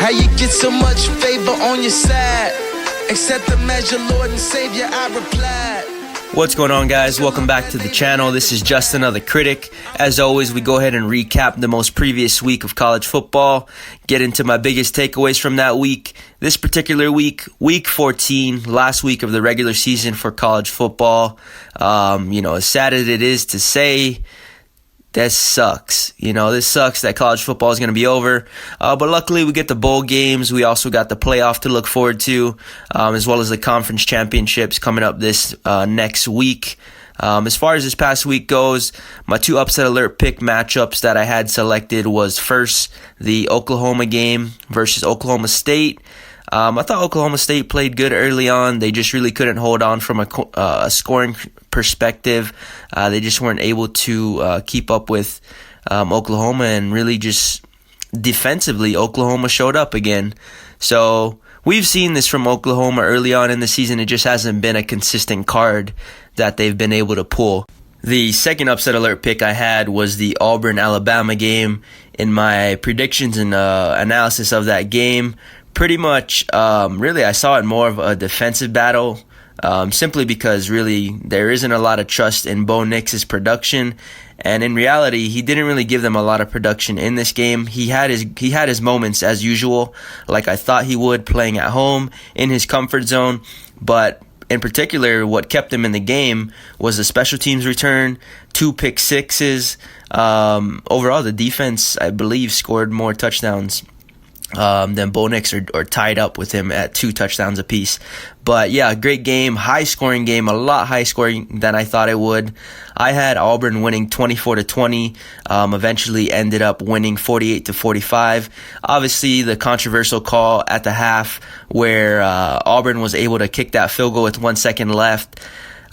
How you get so much favor on your side? Accept the measure, Lord and Savior, I replied. What's going on, guys? Welcome back to the channel. This is Just Another Critic. As always, we go ahead and recap the most previous week of college football, get into my biggest takeaways from that week. This particular week, week 14, last week of the regular season for college football. As sad as it is to say, this sucks. This sucks that college football is going to be over. But luckily, we get the bowl games. We also got the playoff to look forward to, as well as the conference championships coming up this next week. As far as this past week goes, my two upset alert pick matchups that I had selected was first the Oklahoma game versus Oklahoma State. I thought Oklahoma State played good early on. They just really couldn't hold on from a scoring perspective. They just weren't able to keep up with Oklahoma, and really just defensively, Oklahoma showed up again. So we've seen this from Oklahoma early on in the season. It just hasn't been a consistent card that they've been able to pull. The second upset alert pick I had was the Auburn-Alabama game. In my predictions and analysis of that game, pretty much, really, I saw it more of a defensive battle, simply because really there isn't a lot of trust in Bo Nix's production, and in reality, he didn't really give them a lot of production in this game. He had his moments as usual, like I thought he would, playing at home in his comfort zone, but in particular, what kept him in the game was the special teams return, 2 pick sixes. Overall, the defense, I believe, scored more touchdowns than Bo Nix, or tied up with him at 2 touchdowns apiece. But yeah, great game, high-scoring game, a lot high-scoring than I thought it would. I had Auburn winning 24-20, eventually ended up winning 48-45. Obviously, the controversial call at the half where Auburn was able to kick that field goal with 1 second left.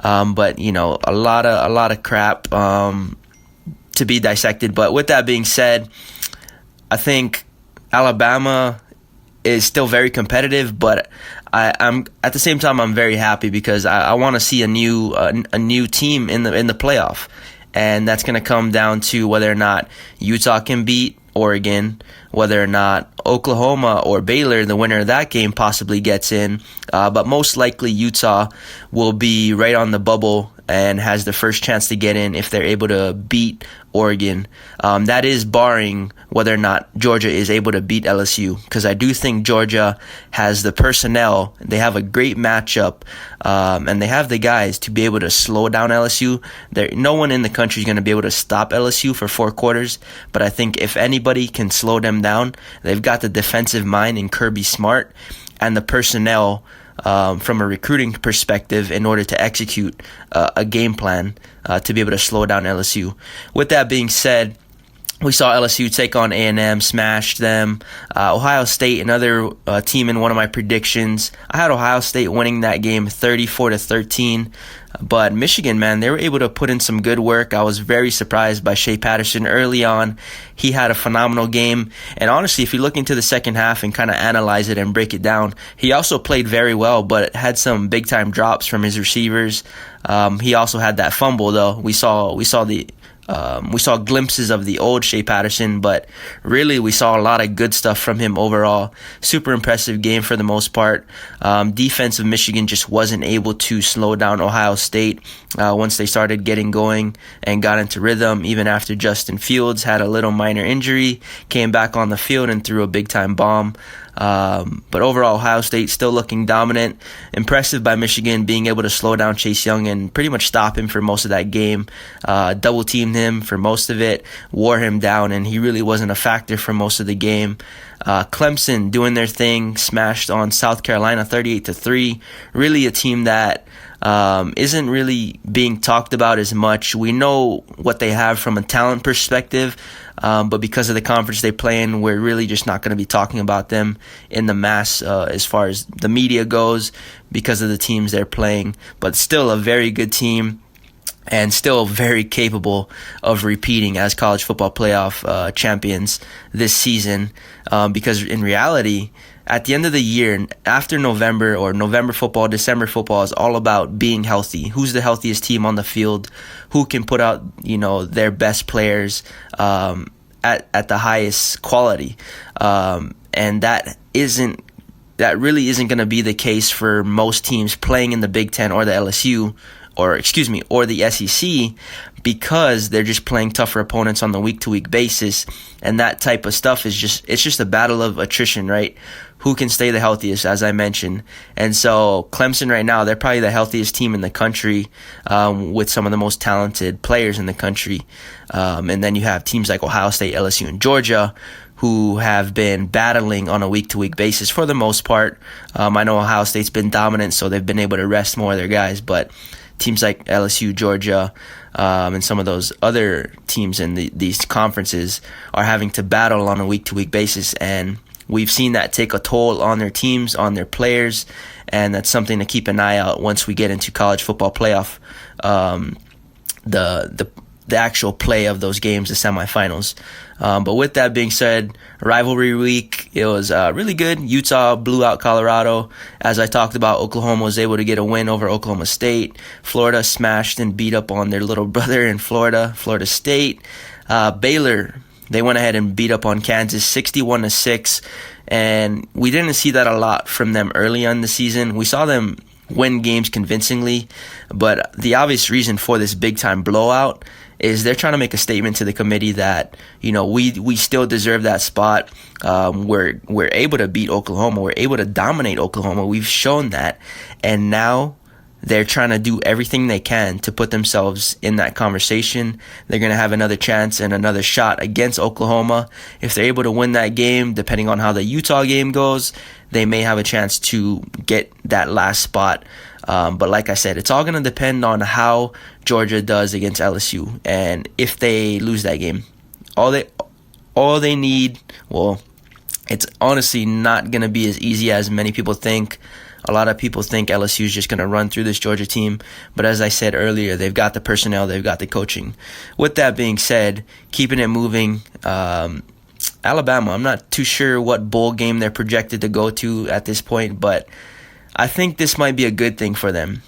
But a lot of crap to be dissected. But with that being said, I think Alabama is still very competitive, but I'm at the same time I'm very happy because I want to see a new team in the playoff, and that's going to come down to whether or not Utah can beat Oregon, whether or not Oklahoma or Baylor, the winner of that game, possibly gets in. But most likely Utah will be right on the bubble and has the first chance to get in if they're able to beat Oregon. That is barring whether or not Georgia is able to beat LSU, because I do think Georgia has the personnel. They have a great matchup, and they have the guys to be able to slow down LSU. No one in the country is going to be able to stop LSU for 4 quarters, but I think if anybody can slow them down, they've got the defensive mind in Kirby Smart and the personnel from a recruiting perspective in order to execute a game plan to be able to slow down LSU. With that being said, we saw LSU take on A&M, smash them. Ohio State, another team in one of my predictions. I had Ohio State winning that game 34-13. But Michigan, man, they were able to put in some good work. I was very surprised by Shea Patterson early on. He had a phenomenal game. And honestly, if you look into the second half and kind of analyze it and break it down, he also played very well, but had some big-time drops from his receivers. He also had that fumble, though. We saw glimpses of the old Shea Patterson, but really we saw a lot of good stuff from him overall. Super impressive game for the most part. Defense of Michigan just wasn't able to slow down Ohio State once they started getting going and got into rhythm, even after Justin Fields had a little minor injury, came back on the field and threw a big-time bomb. But overall, Ohio State still looking dominant. Impressive by Michigan being able to slow down Chase Young and pretty much stop him for most of that game. Double-teamed him for most of it, wore him down, and he really wasn't a factor for most of the game. Clemson doing their thing, smashed on South Carolina 38-3. Really a team that isn't really being talked about as much. We know what they have from a talent perspective, but because of the conference they play in, we're really just not going to be talking about them in the mass as far as the media goes because of the teams they're playing. But still a very good team, and still very capable of repeating as college football playoff champions this season, because in reality, at the end of the year, after November, or November football, December football, is all about being healthy. Who's the healthiest team on the field? Who can put out, their best players at the highest quality? and that really isn't going to be the case for most teams playing in the Big Ten or the LSU, or the SEC, because they're just playing tougher opponents on the week-to-week basis, and that type of stuff is just a battle of attrition, right? Who can stay the healthiest, as I mentioned. And so Clemson right now, they're probably the healthiest team in the country, with some of the most talented players in the country. And then you have teams like Ohio State, LSU, and Georgia, who have been battling on a week-to-week basis for the most part. I know Ohio State's been dominant, so they've been able to rest more of their guys, but teams like LSU, Georgia, and some of those other teams in these conferences are having to battle on a week-to-week basis, and we've seen that take a toll on their teams, on their players, and that's something to keep an eye out once we get into college football playoff, the actual play of those games, the semifinals. But with that being said, rivalry week, it was really good. Utah blew out Colorado. As I talked about, Oklahoma was able to get a win over Oklahoma State. Florida smashed and beat up on their little brother in Florida State. Baylor, they went ahead and beat up on Kansas 61-6, and we didn't see that a lot from them early on the season. We saw them win games convincingly, but the obvious reason for this big-time blowout is they're trying to make a statement to the committee that, we still deserve that spot. We're able to beat Oklahoma. We're able to dominate Oklahoma. We've shown that, and now they're trying to do everything they can to put themselves in that conversation. They're going to have another chance and another shot against Oklahoma. If they're able to win that game, depending on how the Utah game goes, they may have a chance to get that last spot. But like I said, it's all going to depend on how Georgia does against LSU. And if they lose that game, all they need, well, it's honestly not going to be as easy as many people think. A lot of people think LSU is just going to run through this Georgia team. But as I said earlier, they've got the personnel, they've got the coaching. With that being said, keeping it moving, Alabama, I'm not too sure what bowl game they're projected to go to at this point, but I think this might be a good thing for them,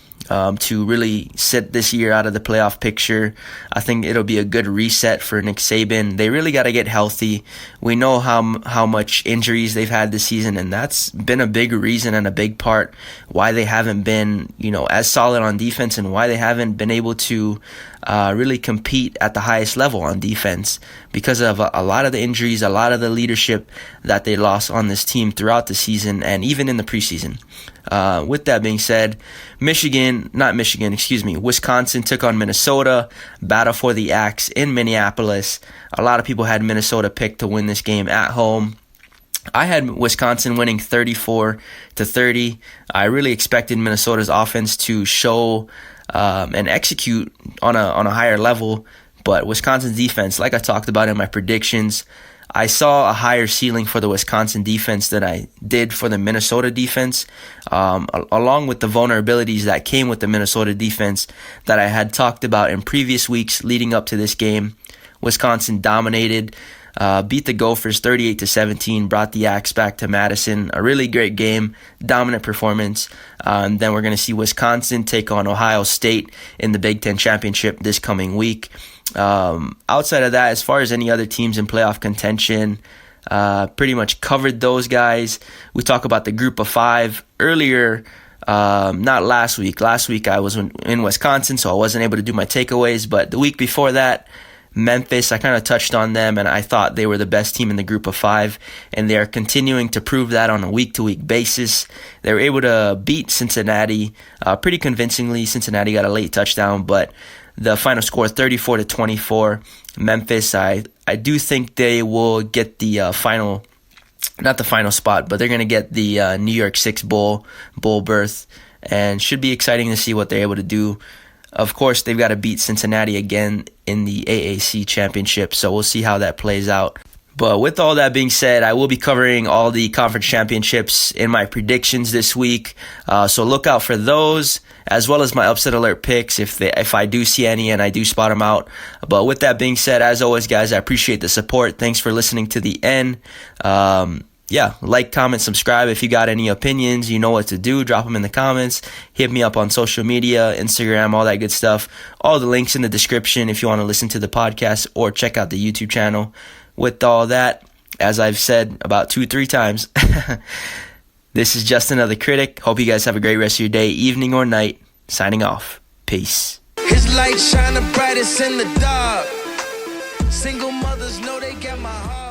to really sit this year out of the playoff picture. I think it'll be a good reset for Nick Saban. They really got to get healthy. We know how much injuries they've had this season, and that's been a big reason and a big part why they haven't been, as solid on defense, and why they haven't been able to really compete at the highest level on defense, because of a lot of the injuries, a lot of the leadership that they lost on this team throughout the season and even in the preseason. With that being said, Wisconsin took on Minnesota, battle for the axe in Minneapolis. A lot of people had Minnesota picked to win this game at home. I had Wisconsin winning 34-30. I really expected Minnesota's offense to show and execute on a higher level, but Wisconsin's defense, like I talked about in my predictions, I saw a higher ceiling for the Wisconsin defense than I did for the Minnesota defense, along with the vulnerabilities that came with the Minnesota defense that I had talked about in previous weeks leading up to this game. Wisconsin dominated, beat the Gophers 38-17, brought the Axe back to Madison. A really great game, dominant performance. And then we're going to see Wisconsin take on Ohio State in the Big Ten Championship this coming week. Outside of that, as far as any other teams in playoff contention, pretty much covered those guys. We talked about the group of five earlier, not last week. Last week I was in Wisconsin, so I wasn't able to do my takeaways, but the week before that, Memphis, I kind of touched on them, and I thought they were the best team in the group of five, and they are continuing to prove that on a week-to-week basis. They were able to beat Cincinnati pretty convincingly. Cincinnati got a late touchdown, but the final score 34-24. Memphis, I do think they will get the not the final spot, but they're going to get the New York Six bowl berth, and should be exciting to see what they're able to do. Of course, they've got to beat Cincinnati again in the AAC championship, so we'll see how that plays out. But with all that being said, I will be covering all the conference championships in my predictions this week, so look out for those, as well as my upset alert picks if I do see any and I do spot them out. But with that being said, as always, guys, I appreciate the support. Thanks for listening to the end. Like, comment, subscribe. If you got any opinions, you know what to do. Drop them in the comments. Hit me up on social media, Instagram, all that good stuff. All the links in the description if you want to listen to the podcast or check out the YouTube channel. With all that, as I've said about 2-3 times. This is just another critic. Hope you guys have a great rest of your day, evening, or night. Signing off. Peace. His light shine the brightest in the dark. Single mothers know they get my heart.